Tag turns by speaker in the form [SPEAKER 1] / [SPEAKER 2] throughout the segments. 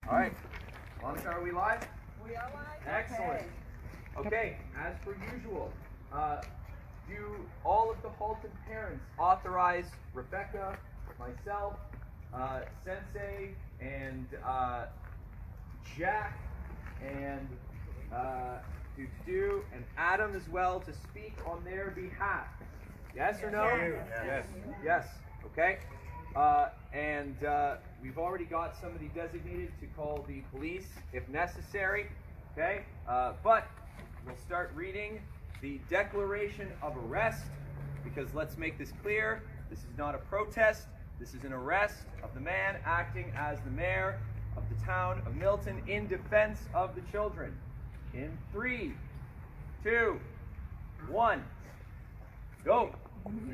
[SPEAKER 1] All right. Monica, are we live?
[SPEAKER 2] We are live?
[SPEAKER 1] Excellent. Okay, as per usual, do all of the Milton Parents authorize Rebecca, myself, Sensei, and Jack, and and Adam as well to speak on their behalf? Yes or no?
[SPEAKER 3] Yes.
[SPEAKER 1] Yes. Okay. And we've already got somebody designated to call the police if necessary. Okay. But we'll start reading the declaration of arrest, because let's make this clear. This is not a protest. This is an arrest of the man acting as the mayor of the town of Milton in defense of the children. In 3, 2, 1, go.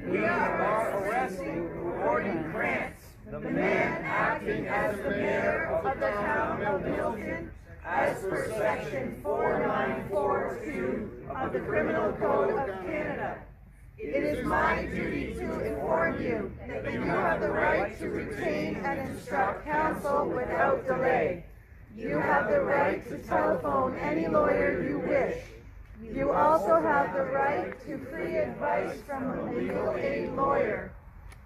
[SPEAKER 2] We are arresting Gordon Krantz, the man acting as the mayor of the town of Milton, as per section 4942 of the Criminal Code of Canada. It is my duty to inform you that you have the right to retain and instruct counsel without delay. You have the right to telephone any lawyer you wish. You also have the right to free advice from a legal aid lawyer.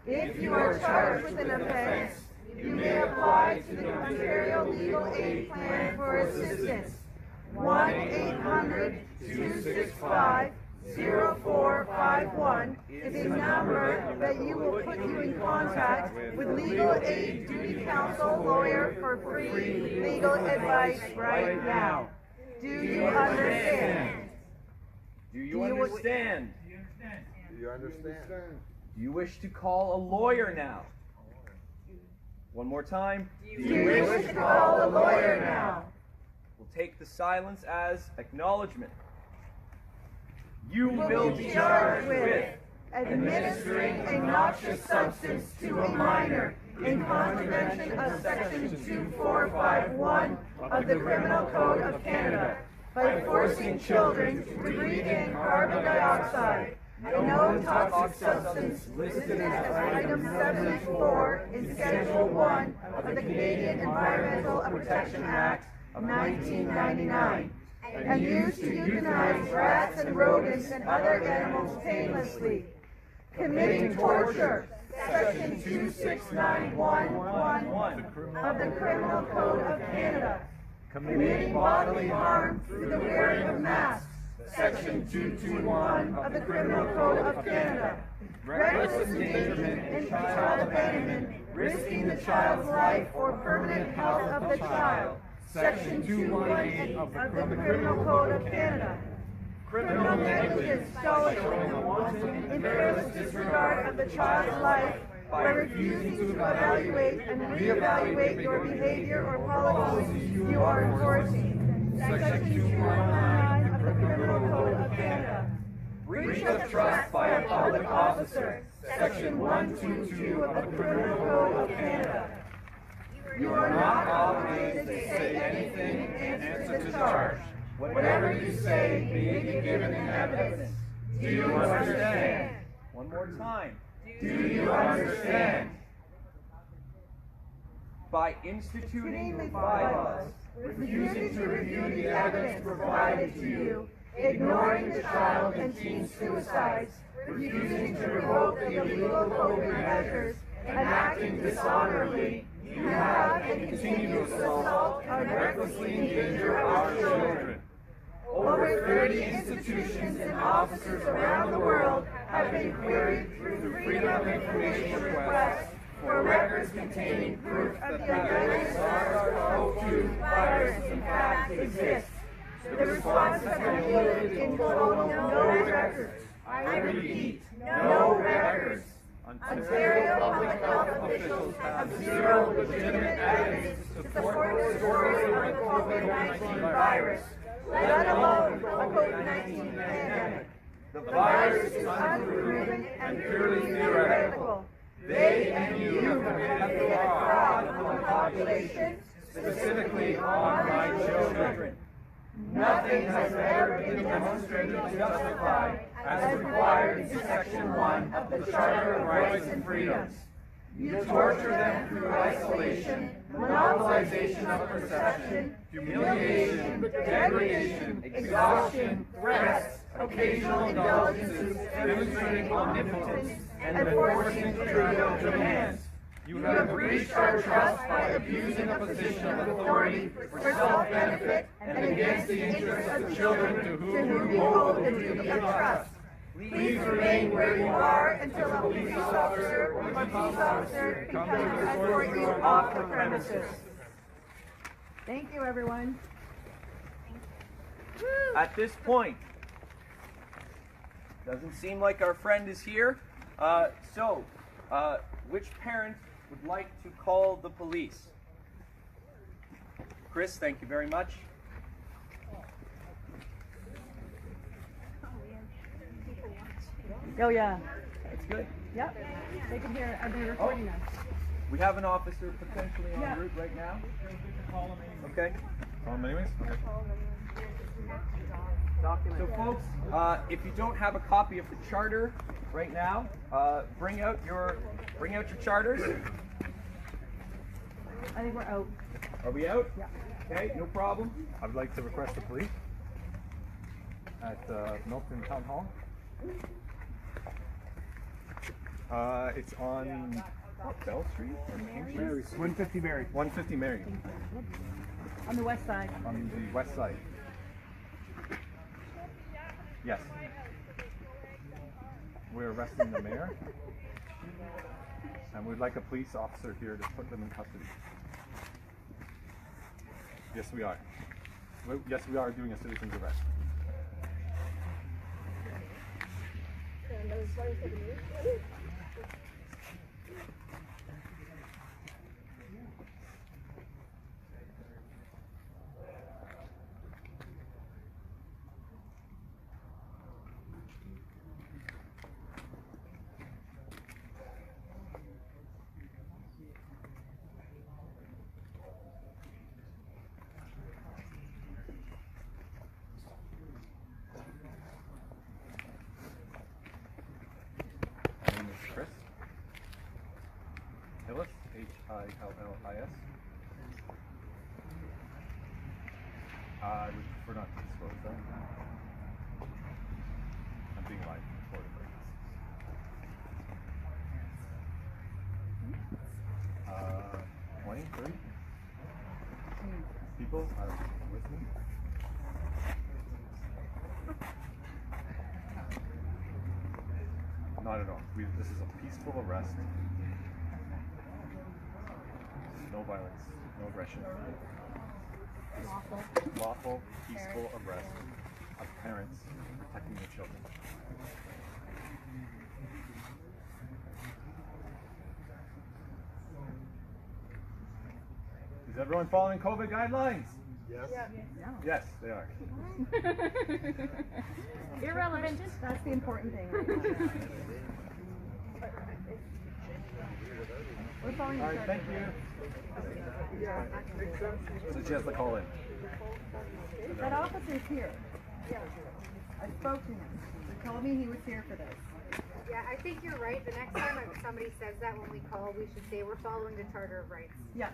[SPEAKER 2] If you are charged with an offense, you may apply to the Ontario Legal Aid Plan for assistance. 1-800-265-0451 is a number that will put you in contact with legal aid duty counsel lawyer for free legal advice right now. Do you understand?
[SPEAKER 1] Do you understand?
[SPEAKER 3] Do you understand?
[SPEAKER 1] Do you wish to call a lawyer now? One more time.
[SPEAKER 2] Do you wish to call a lawyer now?
[SPEAKER 1] We'll take the silence as acknowledgement. You
[SPEAKER 2] Will be charged with administering a noxious substance to a minor in contravention of section 2451 of the Criminal Code of Canada by forcing children to breathe in carbon dioxide, a no-toxic substance listed as item 74 in Schedule 1 of the Canadian Environmental Protection Act of 1999, and used to euthanize rats and rodents and other animals painlessly. Committing torture, section 26911 of the Criminal Code of Canada. Committing bodily harm through the wearing of masks, section 221 of the Criminal Code of Canada. Reckless endangerment and child abandonment, risking the child's life or permanent health of the child, section 218 of the Criminal Code of Canada. Criminal negligence showing the wanton and careless disregard of the child's life by refusing to evaluate and reevaluate your behavior or policies you are enforcing, section 219 of the Criminal Code of Canada. Breach of trust by a public officer, section 122 of the Criminal Code of Canada. You are not obligated to say anything in answer to the charge. Whatever you say may be given in evidence. Do you understand?
[SPEAKER 1] One more time.
[SPEAKER 2] Do you understand?
[SPEAKER 1] By instituting the bylaws,
[SPEAKER 2] refusing to review the evidence provided to you, ignoring the child and teen suicides, refusing to revoke the illegal COVID measures, and acting dishonorably, you have and continue to assault and recklessly endanger our children. Over 30 institutions and officers around the world have been queried through the Freedom of Information request for records containing proof that the SARS-CoV-2 virus in fact exists. The responses have been yielded in total no records. I repeat, no records. Ontario public health officials have zero legitimate evidence to support the story of the COVID-19 virus, let alone a COVID-19 pandemic. The virus is unproven and purely theoretical. They and you have committed a fraud on the population, specifically on my children. Nothing has ever been demonstrated to justify, as required in Section 1 of the Charter of Rights and Freedoms. You torture them through isolation, monopolization of perception, humiliation, degradation, exhaustion, threats, occasional indulgences, demonstrating omnipotence, and enforcing trivial demands. You have breached our trust by abusing a position of authority for self-benefit and against the interests of children to whom you hold the duty of trust. Please remain where you are until a police officer or police officer can come to escort you off the premises.
[SPEAKER 4] Thank you, everyone.
[SPEAKER 1] At this point, doesn't seem like our friend is here. Which parent would like to call the police? Chris, thank you very much.
[SPEAKER 4] Oh, yeah.
[SPEAKER 1] That's good.
[SPEAKER 4] Yep. They can hear it. I've been recording them.
[SPEAKER 1] We have an officer potentially en route right now. Okay.
[SPEAKER 3] Call him anyways? Okay.
[SPEAKER 1] So folks, if you don't have a copy of the charter right now, bring out your charters.
[SPEAKER 4] I think we're out.
[SPEAKER 1] Are we out?
[SPEAKER 4] Yeah.
[SPEAKER 1] Okay, no problem.
[SPEAKER 3] I would like to request the police at Milton Town Hall. It's on Bell Street or King Street? 150 Mary. 150 Mary.
[SPEAKER 4] On the west side.
[SPEAKER 3] On the west side. Yes. We're arresting the mayor. And we'd like a police officer here to put them in custody. Yes, we are. Yes, we are doing a citizen's arrest. My name is Chris Hillis, Hillis. I would prefer not to disclose that. I'm being live recorded right now. 20, 30 people are with me. Not at all. This is a peaceful arrest. No violence, no aggression. Lawful, peaceful arrest of parents protecting their children. Is everyone following COVID guidelines? Yes.
[SPEAKER 4] No.
[SPEAKER 3] Yes, they are.
[SPEAKER 4] Irrelevant. That's the important thing. Right? We're following
[SPEAKER 3] All right, thank you. So she has to call in.
[SPEAKER 4] That officer's here. I spoke to him. He told me he was here for this.
[SPEAKER 5] Yeah, I think you're right. The next time somebody says that when we call, we should say we're following the Charter of Rights.
[SPEAKER 4] Yeah.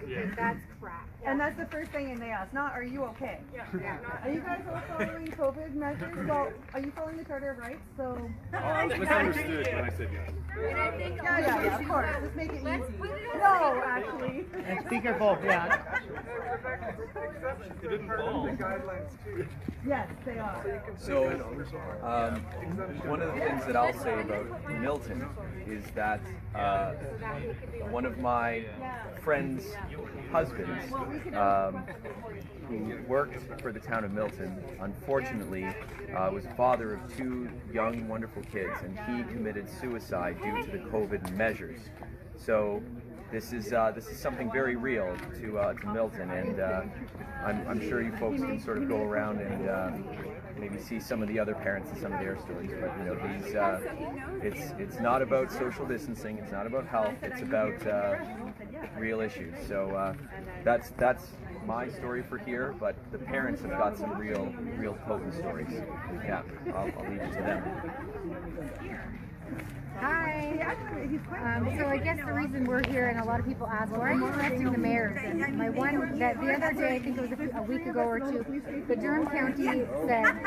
[SPEAKER 5] Because that's crap.
[SPEAKER 4] And that's the first thing they ask. Not, are you okay?
[SPEAKER 5] Yeah.
[SPEAKER 4] Are you guys all following COVID measures? Well, are you following the Charter of Rights? So.
[SPEAKER 3] I was misunderstood when I said yes.
[SPEAKER 5] And I think
[SPEAKER 4] Yeah, of course. Let's make it
[SPEAKER 5] Let's
[SPEAKER 4] easy.
[SPEAKER 5] put it on
[SPEAKER 4] No, actually.
[SPEAKER 6] And speakerphone, yeah.
[SPEAKER 3] It didn't fall.
[SPEAKER 4] Yes, they are.
[SPEAKER 1] So, one of the things that I'll say about Milton is that one of my friend's husbands, who worked for the town of Milton, unfortunately was a father of two young, wonderful kids, and he committed suicide due to the COVID measures. So this is something very real to Milton, and I'm sure you folks can sort of go around and maybe see some of the other parents and some of their stories. But you know, it's not about social distancing, it's not about health, it's about real issues. So that's my story for here, but the parents have got some real potent stories. Yeah, I'll leave it to them.
[SPEAKER 5] Hi. So I guess the reason we're here, and a lot of people ask, why are you arresting the mayors? And my one, that the other day, I think it was a week ago or two, the Durham County said,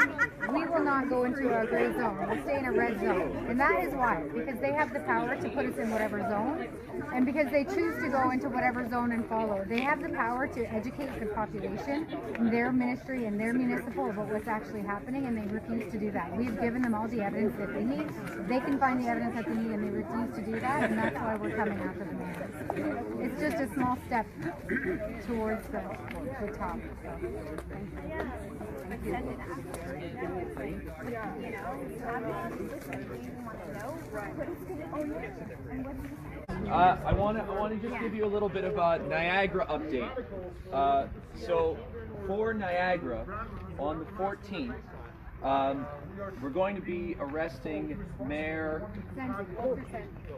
[SPEAKER 5] we will not go into a gray zone. We'll stay in a red zone. And that is why, because they have the power to put us in whatever zone, and because they choose to go into whatever zone and follow. They have the power to educate the population in their ministry and their municipal about what's actually happening, and they refuse to do that. We've given them all the evidence that they need. They can find the evidence that they need, and they refuse to do that, and that's why we're coming after the mayors. It's just a small step towards the top.
[SPEAKER 1] I want to just give you a little bit of a Niagara update. So for Niagara, on the 14th, we're going to be arresting Mayor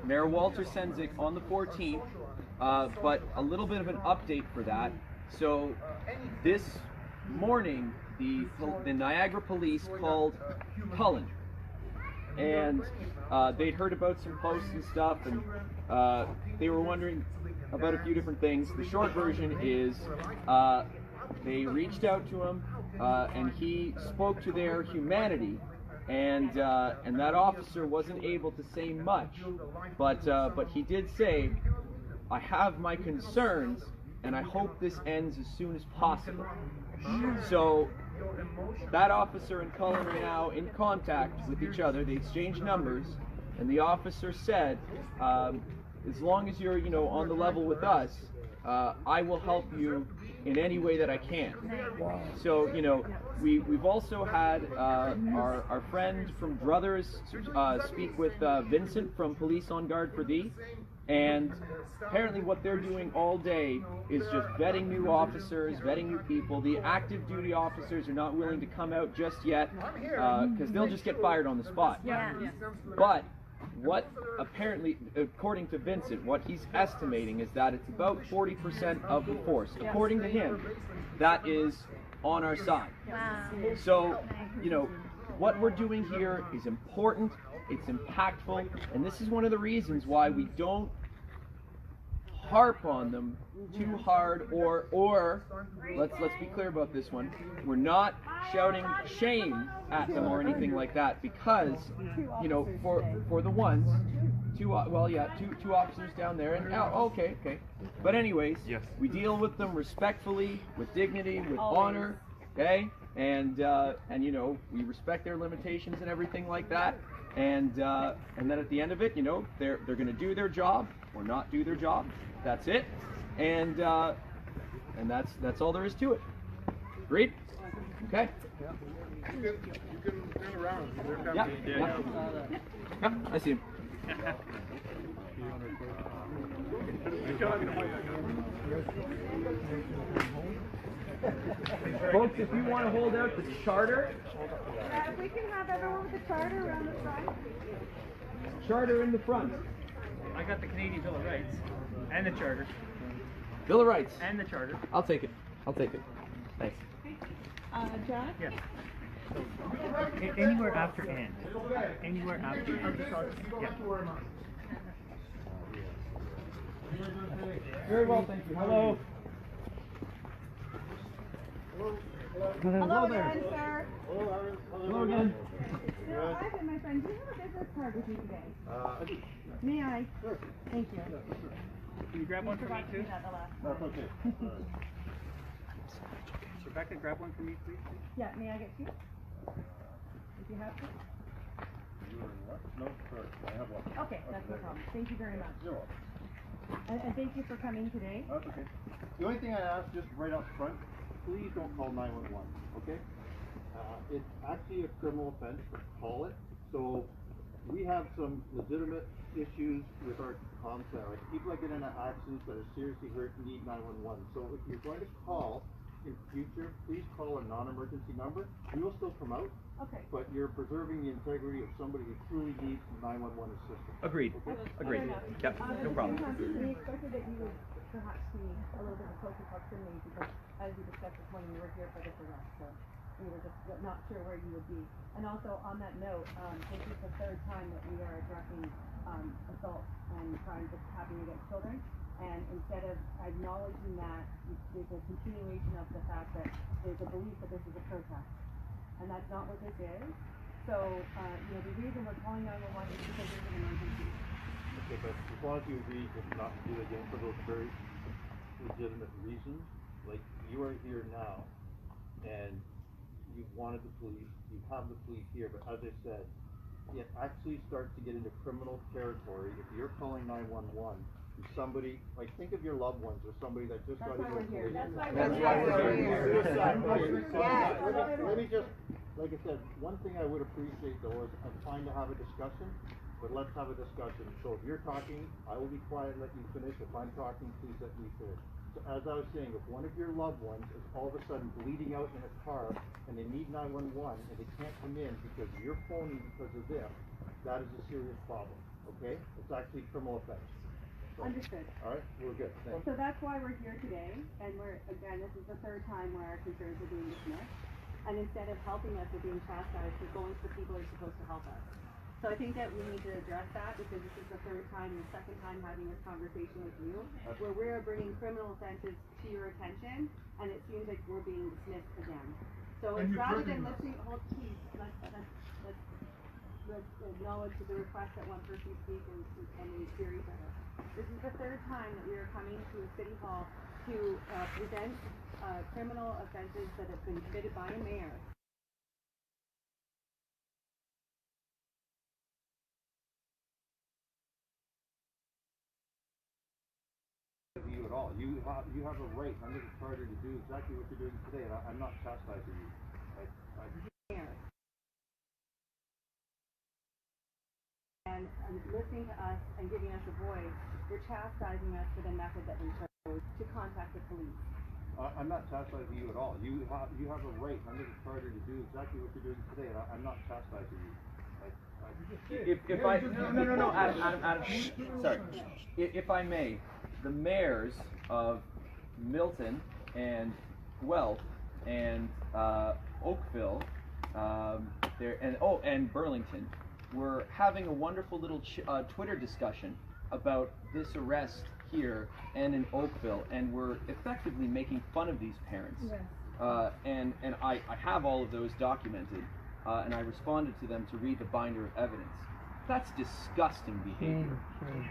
[SPEAKER 1] Walter Senzik on the 14th, but a little bit of an update for that. So this morning, the Niagara police called Cullen, and they'd heard about some posts and stuff, and they were wondering about a few different things. The short version is they reached out to him, and he spoke to their humanity, and that officer wasn't able to say much, but he did say, I have my concerns, and I hope this ends as soon as possible. So that officer and Cullen are now in contact with each other. They exchanged numbers, and the officer said, as long as you're, on the level with us, I will help you in any way that I can. Wow. So, we've also had our friend from Brothers speak with Vincent from Police on Guard for Thee, and apparently what they're doing all day is just vetting new officers, vetting new people. The active duty officers are not willing to come out just yet because they'll just get fired on the spot. Yeah. But what apparently, according to Vincent, what he's estimating is that it's about 40% of the force. According to him, that is on our side. Wow. So, what we're doing here is important, it's impactful, and this is one of the reasons why we don't harp on them too hard, or let's be clear about this one. We're not shouting shame at them or anything like that, because for the ones, two officers down there, and okay. But anyways, yes, we deal with them respectfully, with dignity, with honor, okay, and we respect their limitations and everything like that. And then at the end of it, they're going to do their job or not do their job. That's it, and that's all there is to it. Agreed? Okay.
[SPEAKER 3] You can turn around.
[SPEAKER 1] Yeah, I see him. Folks, if you want to hold out the charter.
[SPEAKER 4] We can have everyone with the charter around the front.
[SPEAKER 1] Charter in the front.
[SPEAKER 6] I got the Canadian Bill of Rights and the charter.
[SPEAKER 1] Bill of Rights.
[SPEAKER 6] And the charter.
[SPEAKER 1] I'll take it. Thanks.
[SPEAKER 4] John?
[SPEAKER 6] Yes. So, anywhere after and. Anywhere after and. Yeah.
[SPEAKER 1] Very well, thank you. Hello.
[SPEAKER 4] Hello again, sir.
[SPEAKER 1] Hello again.
[SPEAKER 4] No, I've been my friend. Do you have a business card with you today? May I? Sure. Thank you.
[SPEAKER 6] Can you grab one for me too?
[SPEAKER 3] That's okay.
[SPEAKER 6] Rebecca, grab one for me, please.
[SPEAKER 4] Yeah, may I get two? If you have to.
[SPEAKER 3] No, sorry, I have one.
[SPEAKER 4] Okay, that's no problem. Thank you very much.
[SPEAKER 3] You're welcome.
[SPEAKER 4] And thank you for coming today.
[SPEAKER 3] That's okay. The only thing I ask, just right up front, please don't call 911, okay? It's actually a criminal offense to call it, so we have some legitimate issues with our comms center. Like people that get into accidents that are seriously hurt need 911. So if you're going to call in future, please call a non-emergency number. We will still come out.
[SPEAKER 4] Okay.
[SPEAKER 3] But you're preserving the integrity of somebody who truly needs 911 assistance.
[SPEAKER 1] Agreed.
[SPEAKER 3] Okay?
[SPEAKER 1] Agreed. Yep. No problem.
[SPEAKER 4] We expected that you would perhaps see a little bit of closer proximity because, as you discussed this morning, you were here for this arrest. So we were just not sure where you would be. And also on that note, this is the third time that we are addressing assault and crimes that's happening against children. And instead of acknowledging that, there's a continuation of the fact that there's a belief that this is a protest. And that's not what this is. So, the reason we're calling 911 is because there's an emergency.
[SPEAKER 3] Okay, but as long as you agree to not do it again for those very legitimate reasons, like you are here now, and you wanted the police, you have the police here, but as I said, it actually starts to get into criminal territory if you're calling 911 to somebody, like think of your loved ones or somebody that just got into a police.
[SPEAKER 2] That's why we're here.
[SPEAKER 3] Let me just, like I said, one thing I would appreciate though is I'm fine to have a discussion, but let's have a discussion. So if you're talking, I will be quiet and let you finish. If I'm talking, please let me finish. So as I was saying, if one of your loved ones is all of a sudden bleeding out in a car and they need 911 and they can't come in because you're phoning because of them, that is a serious problem, okay? It's actually a criminal offense. So,
[SPEAKER 4] Understood.
[SPEAKER 3] all right, we're good, thanks.
[SPEAKER 4] So that's why we're here today, and this is the third time where our concerns are being dismissed. And instead of helping us or being chastised, we're going to the people who are supposed to help us. So I think that we need to address that because this is the third time and the second time having this conversation with you, where we're bringing criminal offenses to your attention, and it seems like we're being dismissed again. So it's rather than listening, please, let's acknowledge the request that one person speak and we hear each other. This is the third time that we are coming to a city hall to present criminal offenses that have been committed by a mayor.
[SPEAKER 3] You at all. You have a right under the charter to do exactly what you're doing today, and I'm not chastising you.
[SPEAKER 4] And listening to us and giving us a voice, you're chastising us for the method that we chose to contact the police.
[SPEAKER 3] I'm not chastising you at all. You have a right under the charter to do exactly what you're doing today, and I'm not chastising you.
[SPEAKER 1] Adam, sorry. If I may, the mayors of Milton and Guelph and Oakville, and Burlington were having a wonderful little Twitter discussion about this arrest here and in Oakville, and we're effectively making fun of these parents. Yes. And I have all of those documented, and I responded to them to read the binder of evidence. That's disgusting behavior.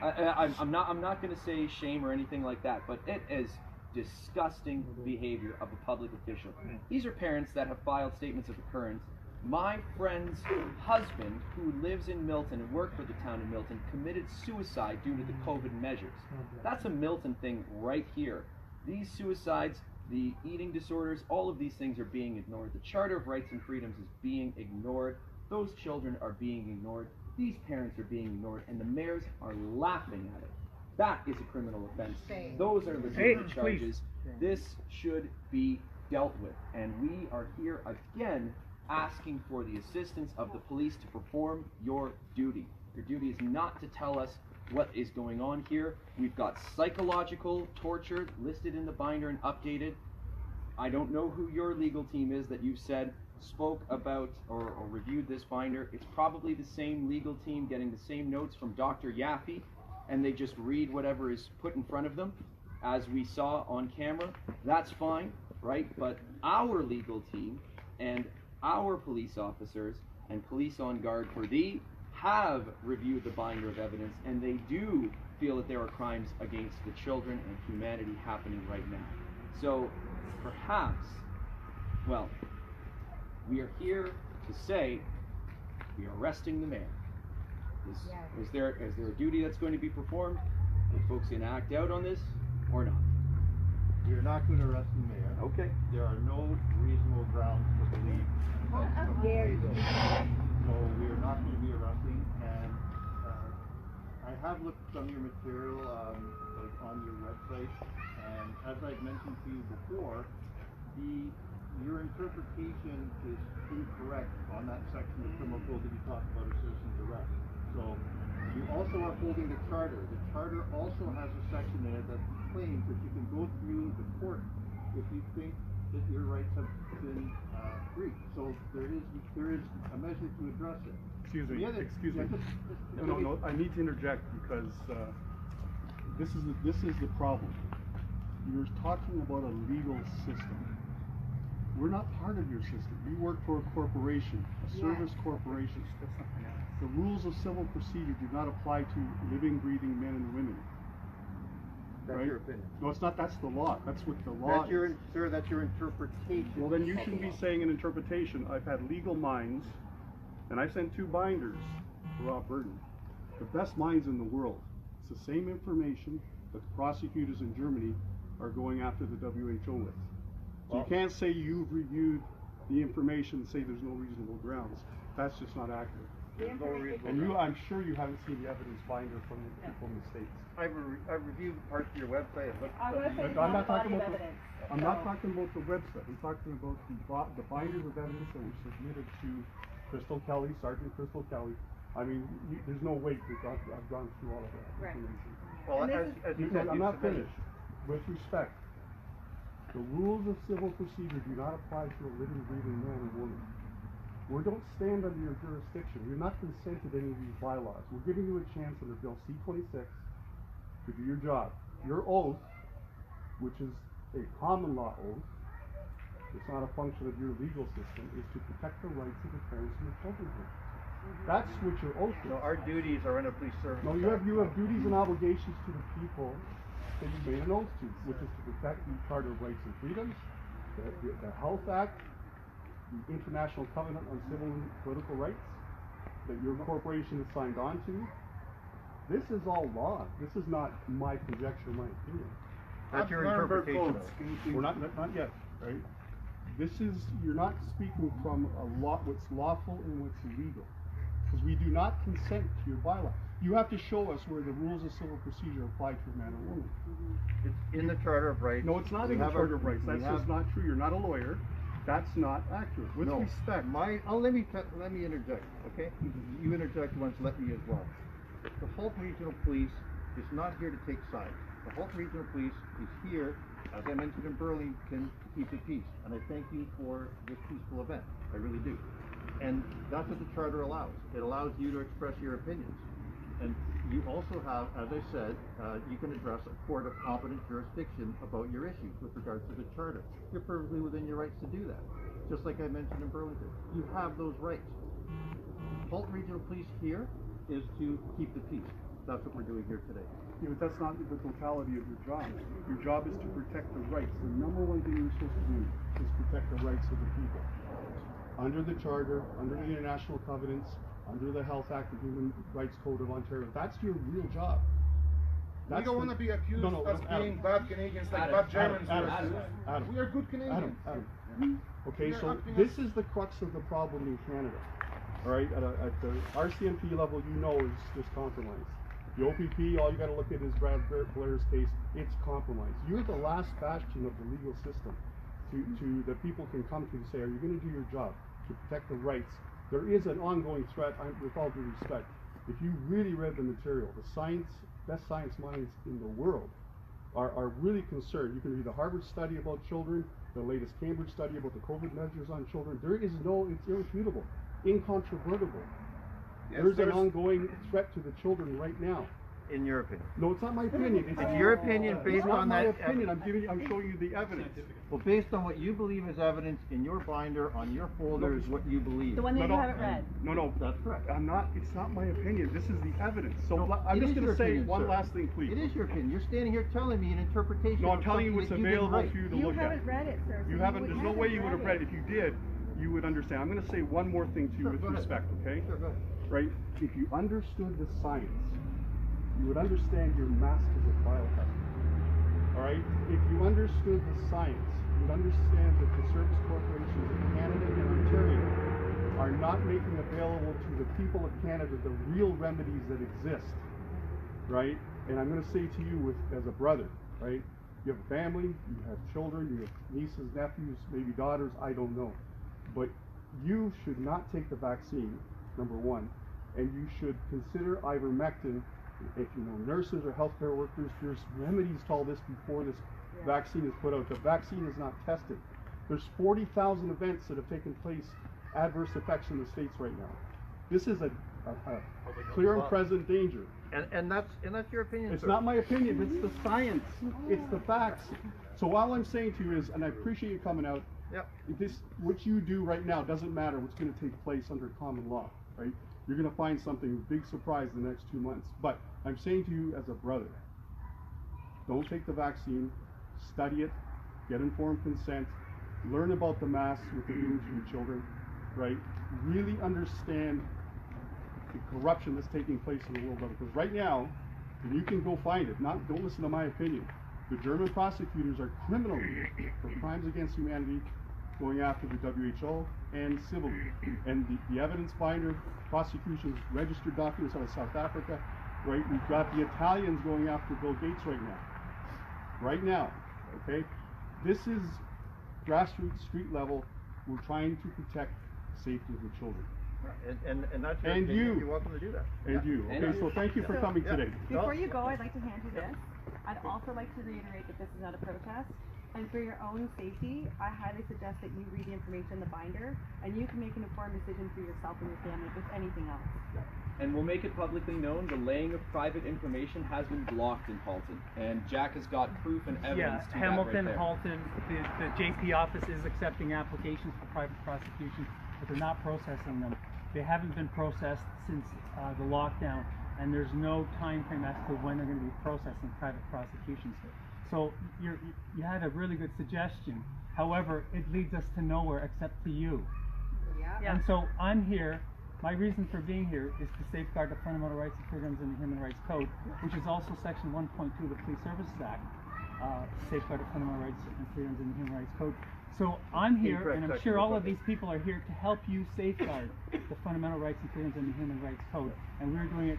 [SPEAKER 1] I'm not going to say shame or anything like that, but it is disgusting behavior of a public official. These are parents that have filed statements of occurrence. My friend's husband, who lives in Milton and worked for the town of Milton, committed suicide due to the COVID measures. That's a Milton thing right here. These suicides, the eating disorders, all of these things are being ignored. The Charter of Rights and Freedoms is being ignored. Those children are being ignored. These parents are being ignored, and the mayors are laughing at it. That is a criminal offense. Those are legitimate charges. This should be dealt with, and we are here again asking for the assistance of the police to perform your duty. Your duty is not to tell us what is going on here. We've got psychological torture listed in the binder and updated. I don't know who your legal team is that you said spoke about or reviewed this binder. It's probably the same legal team getting the same notes from Dr. Yaffe, and they just read whatever is put in front of them, as we saw on camera. That's fine, right? But our legal team and our police officers and police on guard for thee have reviewed the binder of evidence, and they do feel that there are crimes against the children and humanity happening right now. So perhaps, well, we are here to say we are arresting the mayor. Is there a duty that's going to be performed? Will folks enact out on this or not?
[SPEAKER 3] We are not going to arrest the mayor.
[SPEAKER 1] Okay.
[SPEAKER 3] There are no reasonable grounds to believe.
[SPEAKER 2] How dare you?
[SPEAKER 3] So we are not going to be arresting, and I have looked at some of your material like on your website, and as I've mentioned to you before, your interpretation is incorrect on that section of the criminal code that you talked about a citizen's arrest. So you also are holding the charter. The charter also has a section in it that claims that you can go through the court if you think that your rights have been breached. So there is a measure to address it.
[SPEAKER 7] Excuse me.
[SPEAKER 3] The other-
[SPEAKER 7] Excuse me.
[SPEAKER 3] yeah,
[SPEAKER 7] No. I need to interject because this is the problem. You're talking about a legal system. We're not part of your system. You work for a corporation, a service corporation. The rules of civil procedure do not apply to living, breathing men and women.
[SPEAKER 3] That's
[SPEAKER 7] right?
[SPEAKER 3] your opinion.
[SPEAKER 7] No, it's not. That's the law. That's what the law
[SPEAKER 3] That's your,
[SPEAKER 7] is.
[SPEAKER 3] sir, that's your interpretation.
[SPEAKER 7] Well, then you shouldn't be saying an interpretation. I've had legal minds, and I sent 2 binders to Rob Burton. The best minds in the world. It's the same information that the prosecutors in Germany are going after the WHO with. So you can't say you've reviewed the information and say there's no reasonable grounds. That's just not accurate. And I'm sure you haven't seen the evidence binder from the people in the States.
[SPEAKER 3] I've reviewed parts of your website.
[SPEAKER 4] Our website is
[SPEAKER 7] I'm
[SPEAKER 4] not a
[SPEAKER 7] not
[SPEAKER 4] body
[SPEAKER 7] talking
[SPEAKER 4] of
[SPEAKER 7] about
[SPEAKER 4] evidence.
[SPEAKER 7] I'm not talking about the website. I'm talking about the binders of evidence that were submitted to Crystal Kelly, Sergeant Crystal Kelly. I mean, there's no way because I've gone through all of that
[SPEAKER 4] Right.
[SPEAKER 7] information.
[SPEAKER 3] Well, as you said,
[SPEAKER 7] I'm
[SPEAKER 3] you
[SPEAKER 7] not
[SPEAKER 3] submitted.
[SPEAKER 7] finished. With respect, the rules of civil procedure do not apply to a living, breathing man or woman. We don't stand under your jurisdiction. You're not consented to any of these bylaws. We're giving you a chance under Bill C-26 to do your job. Your oath, which is a common law oath, it's not a function of your legal system, is to protect the rights of the parents and the children here. That's what your oath is.
[SPEAKER 3] So our duties are under police service.
[SPEAKER 7] No, you have duties and obligations to the people that you made an oath to, which is to protect the Charter of Rights and Freedoms, the Health Act, the International Covenant on Civil and Political Rights that your corporation has signed on to. This is all law. This is not my conjecture, my opinion.
[SPEAKER 3] That's your interpretation.
[SPEAKER 7] We're not yet, right? You're not speaking from a law, what's lawful and what's illegal. Because we do not consent to your bylaw. You have to show us where the rules of civil procedure apply to a man or woman.
[SPEAKER 3] It's in the Charter of Rights.
[SPEAKER 7] No, it's not in the Charter of Rights. That's just not true. You're not a lawyer. That's not accurate. With respect.
[SPEAKER 3] Let me interject, okay? You interject once, let me as well. The Holt Regional Police is not here to take sides. The Holt Regional Police is here, as I mentioned in Burlington, to keep the peace. And I thank you for this peaceful event. I really do. And that's what the Charter allows. It allows you to express your opinions. And you also have, as I said, you can address a court of competent jurisdiction about your issues with regards to the Charter. You're perfectly within your rights to do that. Just like I mentioned in Burlington. You have those rights. Holt Regional Police here is to keep the peace. That's what we're doing here today.
[SPEAKER 7] Yeah, but that's not the totality of your job. Your job is to protect the rights. The number one thing you're supposed to do is protect the rights of the people. Under the Charter, under the International Covenants, under the Health Act, the Human Rights Code of Ontario. That's your real job.
[SPEAKER 8] We don't want to be accused of being bad Canadians like bad Germans.
[SPEAKER 7] Adam,
[SPEAKER 8] we are good Canadians.
[SPEAKER 7] Adam. Okay, so this is the crux of the problem in Canada. All right, at the RCMP level, you know, is just compromise. The OPP, all you got to look at is Brad Blair's case. It's compromise. You're the last bastion of the legal system to that people can come to and say, are you going to do your job to protect the rights? There is an ongoing threat, with all due respect. If you really read the material, the best science minds in the world are really concerned. You can read the Harvard study about children, the latest Cambridge study about the COVID measures on children. It's irrefutable, incontrovertible.
[SPEAKER 8] Yes,
[SPEAKER 7] There's an ongoing threat to the children right now.
[SPEAKER 3] In your opinion.
[SPEAKER 7] No, it's not my opinion.
[SPEAKER 3] It's your opinion based on that.
[SPEAKER 7] It's not my opinion. I'm showing you the evidence.
[SPEAKER 3] Well, based on what you believe is evidence in your binder, on your folder, is what you believe.
[SPEAKER 4] The one that you haven't read.
[SPEAKER 7] No,
[SPEAKER 3] That's correct.
[SPEAKER 7] it's not my opinion. This is the evidence. So
[SPEAKER 3] No,
[SPEAKER 7] I'm
[SPEAKER 3] it
[SPEAKER 7] just
[SPEAKER 3] is
[SPEAKER 7] going
[SPEAKER 3] your
[SPEAKER 7] to say
[SPEAKER 3] opinion,
[SPEAKER 7] one
[SPEAKER 3] sir.
[SPEAKER 7] last thing, please.
[SPEAKER 3] It is your opinion. You're standing here telling me an interpretation.
[SPEAKER 7] No, I'm
[SPEAKER 3] of
[SPEAKER 7] telling you
[SPEAKER 3] something
[SPEAKER 7] what's
[SPEAKER 3] that you didn't
[SPEAKER 7] available
[SPEAKER 3] write.
[SPEAKER 7] for you to
[SPEAKER 2] You
[SPEAKER 7] look at.
[SPEAKER 2] haven't read it, sir.
[SPEAKER 7] You haven't. There's no way you would have read it. If you did, you would understand. I'm going to say one more thing to you with
[SPEAKER 3] Go ahead.
[SPEAKER 7] respect, okay?
[SPEAKER 3] Sure, go ahead.
[SPEAKER 7] Right? If you understood the science, you would understand your mask is a biohazard. All right? If you understood the science, you would understand that the service corporations in Canada and Ontario are not making available to the people of Canada the real remedies that exist. Right? And I'm going to say to you as a brother, right? You have a family, you have children, you have nieces, nephews, maybe daughters, I don't know. But you should not take the vaccine, number one, and you should consider ivermectin. If you know nurses or healthcare workers, there's remedies to all this before this vaccine is put out. The vaccine is not tested. There's 40,000 events that have taken place, adverse effects in the States right now. This is a clear and present danger.
[SPEAKER 3] And that's your opinion,
[SPEAKER 7] It's
[SPEAKER 3] sir.
[SPEAKER 7] not my opinion, it's the science, it's the facts. So all I'm saying to you is, and I appreciate you coming out,
[SPEAKER 3] Yep.
[SPEAKER 7] what you do right now doesn't matter what's going to take place under common law, right? You're going to find something big surprise in the next 2 months. But I'm saying to you as a brother, don't take the vaccine, study it, get informed consent, learn about the masks with the doing to your children, right? Really understand the corruption that's taking place in the world of it. Because right now, and you can go find it, don't listen to my opinion. The German prosecutors are criminally, for crimes against humanity, going after the WHO and civilly. And the evidence binder, prosecution's registered documents out of South Africa, right? We've got the Italians going after Bill Gates right now. Right now, okay? This is grassroots, street level. We're trying to protect the safety of the children.
[SPEAKER 3] And that's your
[SPEAKER 7] And
[SPEAKER 3] opinion.
[SPEAKER 7] you.
[SPEAKER 3] You're welcome to do that.
[SPEAKER 7] And you. Okay, so thank you for coming today.
[SPEAKER 4] Before you go, I'd like to hand you this. I'd also like to reiterate that this is not a protest. And for your own safety, I highly suggest that you read the information in the binder, and you can make an informed decision for yourself and your family, if anything else.
[SPEAKER 1] And we'll make it publicly known the laying of private information has been blocked in Halton, and Jack has got proof and evidence to
[SPEAKER 6] Hamilton,
[SPEAKER 1] that right there.
[SPEAKER 6] Halton, the JP office is accepting applications for private prosecution, but they're not processing them. They haven't been processed since the lockdown, and there's no time frame as to when they're going to be processing private prosecutions. So you had a really good suggestion. However, it leads us to nowhere except to you.
[SPEAKER 4] Yeah.
[SPEAKER 6] And so I'm here. My reason for being here is to safeguard the fundamental rights and freedoms in the Human Rights Code, which is also Section 1.2 of the Police Services Act, safeguard the fundamental rights and freedoms in the Human Rights Code. So I'm here, and I'm sure all of these people are here to help you safeguard the fundamental rights and freedoms in the Human Rights Code, and we're doing it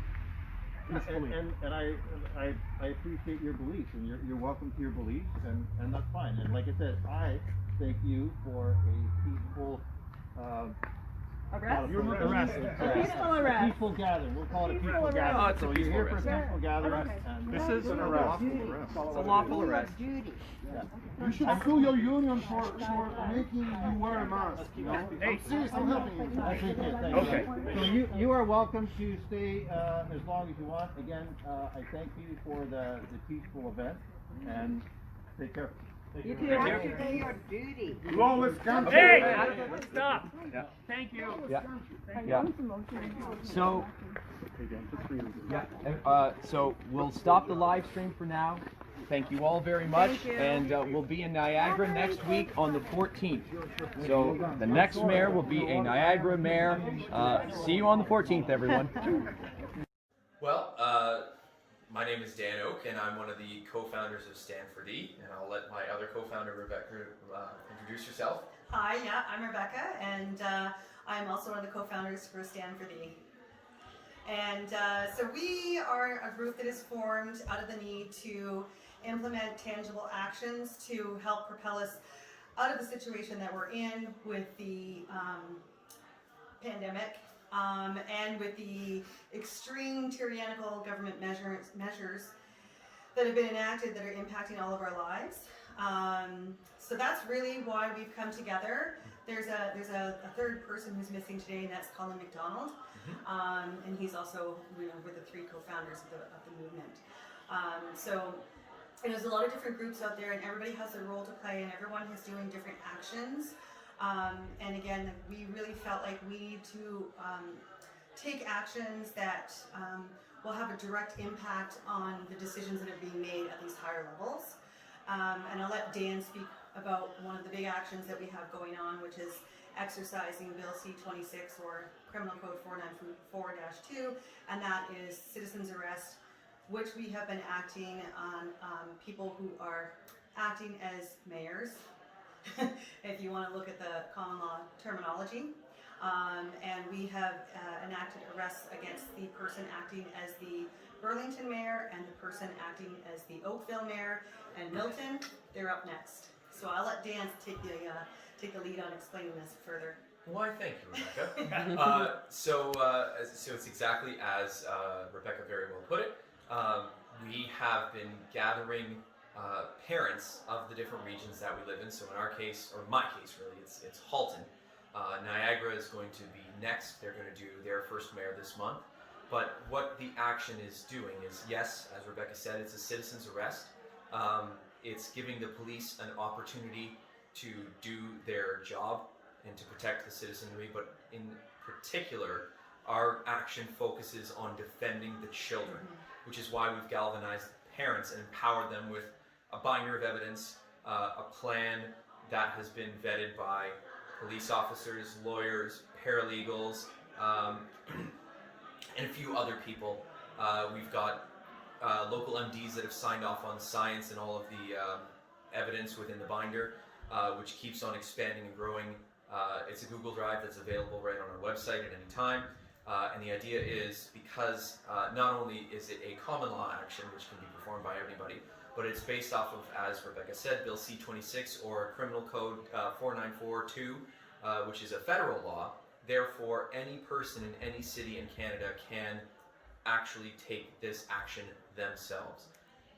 [SPEAKER 6] peacefully.
[SPEAKER 3] And I appreciate your beliefs, and you're welcome to your beliefs, and that's fine. And like I said, I thank you for a peaceful
[SPEAKER 4] Arrest?
[SPEAKER 6] Arrest.
[SPEAKER 4] Peaceful arrest.
[SPEAKER 3] A peaceful gathering. We'll call it a peaceful gathering.
[SPEAKER 1] Oh, it's a
[SPEAKER 3] So
[SPEAKER 1] peaceful
[SPEAKER 3] you're here
[SPEAKER 1] arrest.
[SPEAKER 3] for a peaceful gathering. And
[SPEAKER 7] This is an arrest.
[SPEAKER 1] It's a lawful arrest.
[SPEAKER 8] You should sue your union for making you wear a mask. You know? I'm serious, I'm helping you.
[SPEAKER 3] I appreciate it. Thank you.
[SPEAKER 1] Okay.
[SPEAKER 3] So you are welcome to stay as long as you want. Again, I thank you for the peaceful event, and take care.
[SPEAKER 4] You too.
[SPEAKER 1] Thank you.
[SPEAKER 2] Your duty.
[SPEAKER 8] Lawless country.
[SPEAKER 6] Hey! Stop!
[SPEAKER 1] Yeah.
[SPEAKER 6] Thank you.
[SPEAKER 1] Yeah. Yeah. So, so we'll stop the live stream for now. Thank you all very much, and we'll be in Niagara next week on the 14th. So the next mayor will be a Niagara mayor. See you on the 14th, everyone.
[SPEAKER 9] Well, my name is Dan Oak, and I'm one of the co-founders of Stand for D, and I'll let my other co-founder, Rebecca, introduce yourself.
[SPEAKER 10] Hi, yeah, I'm Rebecca, and I'm also one of the co-founders for Stand for D. And so we are a group that is formed out of the need to implement tangible actions to help propel us out of the situation that we're in with the pandemic and with the extreme tyrannical government measures that have been enacted that are impacting all of our lives. So that's really why we've come together. There's a third person who's missing today, and that's Colin McDonald. And he's also, we're the three co-founders of the movement. So there's a lot of different groups out there, and everybody has a role to play, and everyone is doing different actions. And again, we really felt like we need to take actions that will have a direct impact on the decisions that are being made at these higher levels. And I'll let Dan speak about one of the big actions that we have going on, which is exercising Bill C-26 or Criminal Code 494-2, and that is citizens arrest, which we have been acting on people who are acting as mayors, if you want to look at the common law terminology. And we have enacted arrests against the person acting as the Burlington mayor and the person acting as the Oakville mayor, and Milton, they're up next. So I'll let Dan take the lead on explaining this further.
[SPEAKER 9] Why, thank you, Rebecca. So it's exactly as Rebecca very well put it. We have been gathering parents of the different regions that we live in. So in our case, or my case really, it's Halton. Niagara is going to be next. They're going to do their first mayor this month. But what the action is doing is, yes, as Rebecca said, it's a citizen's arrest. It's giving the police an opportunity to do their job and to protect the citizenry, but in particular, our action focuses on defending the children, which is why we've galvanized parents and empowered them with a binder of evidence, a plan that has been vetted by police officers, lawyers, paralegals, and a few other people. We've got local MDs that have signed off on science and all of the evidence within the binder, which keeps on expanding and growing. It's a Google Drive that's available right on our website at any time. And the idea is, because not only is it a common law action, which can be performed by anybody, but it's based off of, as Rebecca said, Bill C-26 or Criminal Code 4942, which is a federal law. Therefore, any person in any city in Canada can actually take this action themselves.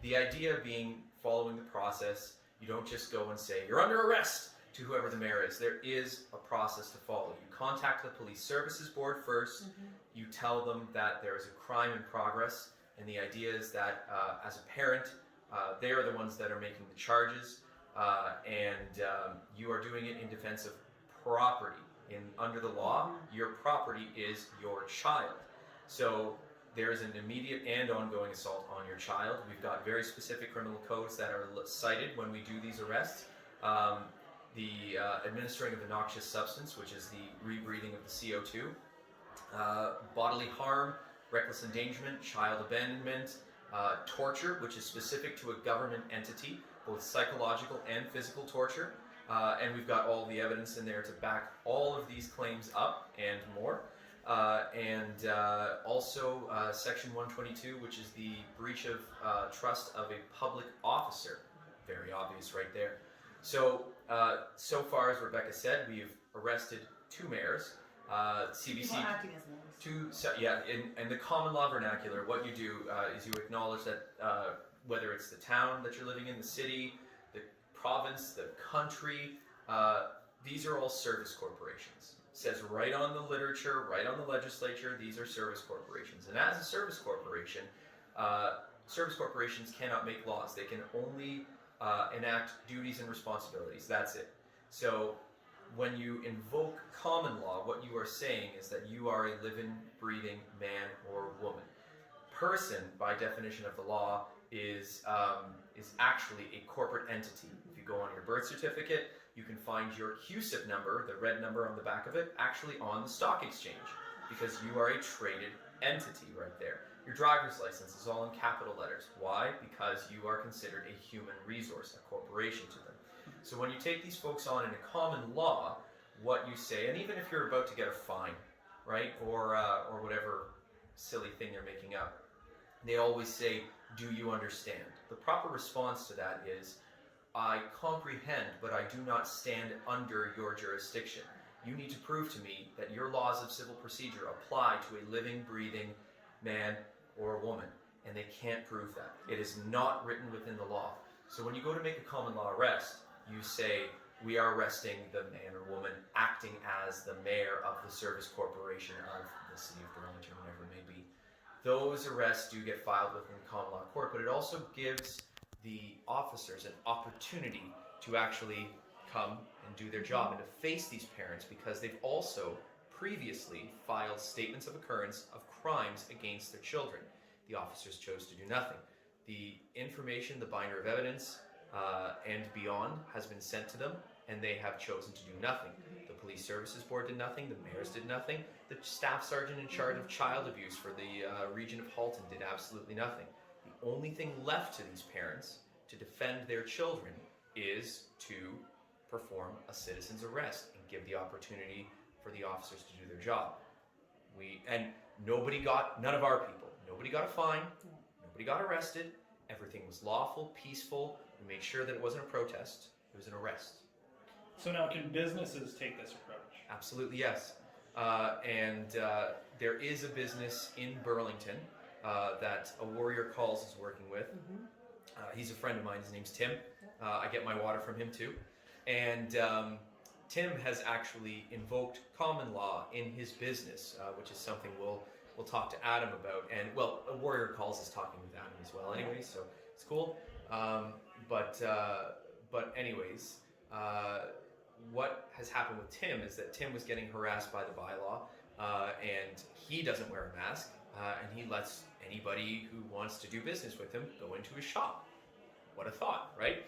[SPEAKER 9] The idea being, following the process, you don't just go and say, you're under arrest, to whoever the mayor is. There is a process to follow. You contact the Police Services Board first. You tell them that there is a crime in progress, and the idea is that as a parent, they are the ones that are making the charges, and you are doing it in defense of property. Under the law, your property is your child. So there is an immediate and ongoing assault on your child. We've got very specific criminal codes that are cited when we do these arrests. The administering of a noxious substance, which is the rebreathing of the CO2, bodily harm, reckless endangerment, child abandonment, torture, which is specific to a government entity, both psychological and physical torture, and we've got all the evidence in there to back all of these claims up and more. Also Section 122, which is the breach of trust of a public officer. Very obvious right there. So, so far, as Rebecca said, we've arrested 2 mayors. CBC.
[SPEAKER 10] People acting as mayors.
[SPEAKER 9] In the common law vernacular, what you do is you acknowledge that whether it's the town that you're living in, the city, the province, the country, these are all service corporations. It says right on the literature, right on the legislature, these are service corporations. And as a service corporations cannot make laws. They can only enact duties and responsibilities. That's it. So when you invoke common law, what you are saying is that you are a living, breathing man or woman. Person, by definition of the law, is actually a corporate entity. If you go on your birth certificate, you can find your CUSIP number, the red number on the back of it, actually on the stock exchange, because you are a traded entity right there. Your driver's license is all in capital letters. Why? Because you are considered a human resource, a corporation to them. So when you take these folks on in a common law, what you say, and even if you're about to get a fine, right, or whatever silly thing they're making up, they always say, do you understand? The proper response to that is, I comprehend, but I do not stand under your jurisdiction. You need to prove to me that your laws of civil procedure apply to a living, breathing man or woman, and they can't prove that. It is not written within the law. So when you go to make a common law arrest, you say, we are arresting the man or woman acting as the mayor of the service corporation of the city of Burlington, whatever it may be. Those arrests do get filed within the common law court, but it also gives the officers an opportunity to actually come and do their job and to face these parents, because they've also previously filed statements of occurrence of crimes against their children. The officers chose to do nothing. The information, the binder of evidence, and beyond has been sent to them, and they have chosen to do nothing. The Police Services Board did nothing, the mayors did nothing, the staff sergeant in charge of child abuse for the region of Halton did absolutely nothing. The only thing left to these parents to defend their children is to perform a citizen's arrest and give the opportunity for the officers to do their job. None of our people, nobody got a fine, nobody got arrested, everything was lawful, peaceful. We made sure that it wasn't a protest, it was an arrest.
[SPEAKER 11] So now can businesses take this approach?
[SPEAKER 9] Absolutely, yes. There is a business in Burlington that A Warrior Calls is working with. He's a friend of mine. His name's Tim. I get my water from him too. And Tim has actually invoked common law in his business, which is something we'll talk to Adam about. And well, Warrior Calls is talking with Adam as well anyway, so it's cool. But anyways, what has happened with Tim is that Tim was getting harassed by the bylaw, and he doesn't wear a mask, and he lets anybody who wants to do business with him go into his shop. What a thought, right?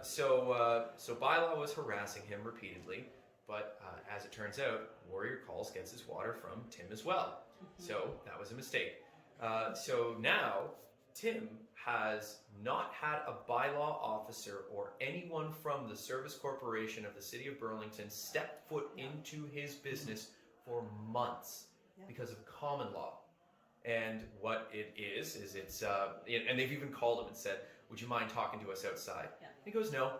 [SPEAKER 9] So bylaw was harassing him repeatedly, but as it turns out, Warrior Calls gets his water from Tim as well. So that was a mistake. So now Tim has not had a bylaw officer or anyone from the Service Corporation of the City of Burlington step foot into his business for months because of common law. And what it is it's, and they've even called him and said, would you mind talking to us outside?
[SPEAKER 10] Yeah.
[SPEAKER 9] He goes, no,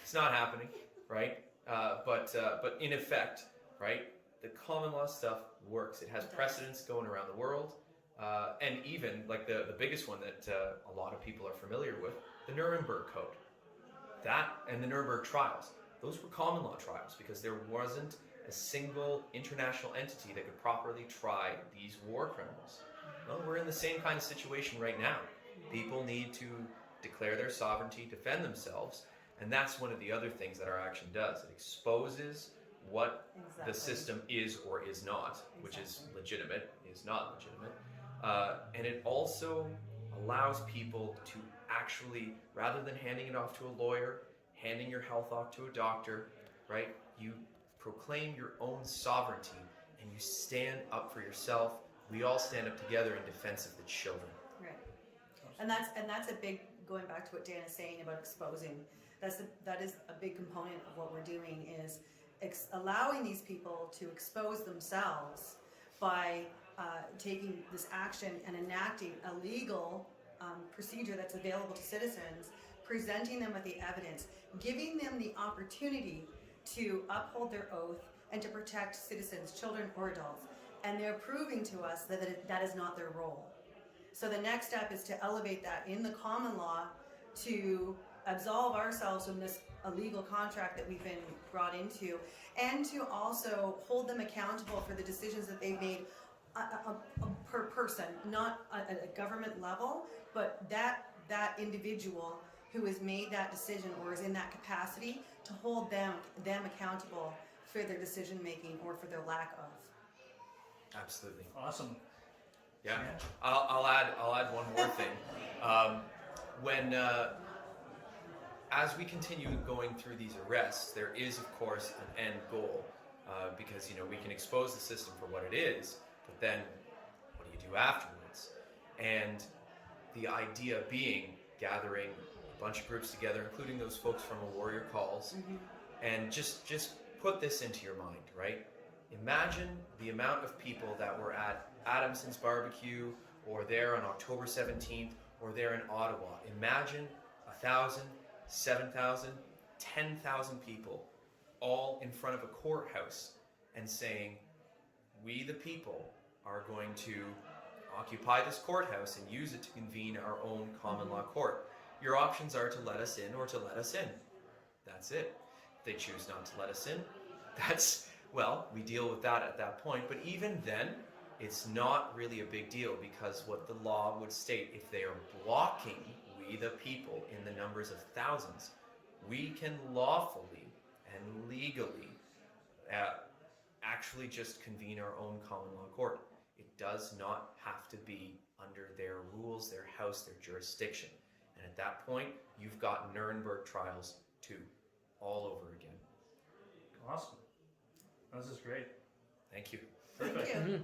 [SPEAKER 9] it's not happening, right? But in effect, right, the common law stuff works. It has precedents going around the world. And even like the biggest one that a lot of people are familiar with, the Nuremberg Code. That and the Nuremberg trials, those were common law trials because there wasn't a single international entity that could properly try these war criminals. Well, we're in the same kind of situation right now. People need to declare their sovereignty, defend themselves, and that's one of the other things that our action does. It exposes what the system is or is not, which is legitimate, is not legitimate. And it also allows people to actually, rather than handing it off to a lawyer, handing your health off to a doctor, right? You proclaim your own sovereignty and you stand up for yourself. We all stand up together in defense of the children.
[SPEAKER 10] Right. And that's a big, going back to what Dan is saying about exposing, that is a big component of what we're doing is allowing these people to expose themselves by taking this action and enacting a legal procedure that's available to citizens, presenting them with the evidence, giving them the opportunity to uphold their oath and to protect citizens, children or adults. And they're proving to us that that is not their role. So the next step is to elevate that in the common law to absolve ourselves from this illegal contract that we've been brought into, and to also hold them accountable for the decisions that they've made per person, not at a government level, but that individual who has made that decision or is in that capacity, to hold them accountable for their decision making or for their lack of.
[SPEAKER 9] Absolutely.
[SPEAKER 11] Awesome.
[SPEAKER 9] Yeah. I'll add one more thing. When as we continue going through these arrests, there is of course an end goal, because we can expose the system for what it is, but then what do you do afterwards? And the idea being gathering a bunch of groups together, including those folks from a Warrior Calls, and just put this into your mind, right? Imagine the amount of people that were at Adamson's barbecue, or there on October 17th, or there in Ottawa. Imagine 1,000, 7,000, 10,000 people all in front of a courthouse and saying, we the people are going to occupy this courthouse and use it to convene our own common law court. Your options are to let us in or to let us in. That's it. If they choose not to let us in, well, we deal with that at that point. But even then, it's not really a big deal, because what the law would state, if they are blocking we the people in the numbers of thousands, we can lawfully and legally actually just convene our own common law court. It does not have to be under their rules, their house, their jurisdiction. And at that point, you've got Nuremberg trials too, all over again.
[SPEAKER 11] Awesome. This is great.
[SPEAKER 9] Thank you.
[SPEAKER 11] Perfect.
[SPEAKER 10] Thank you.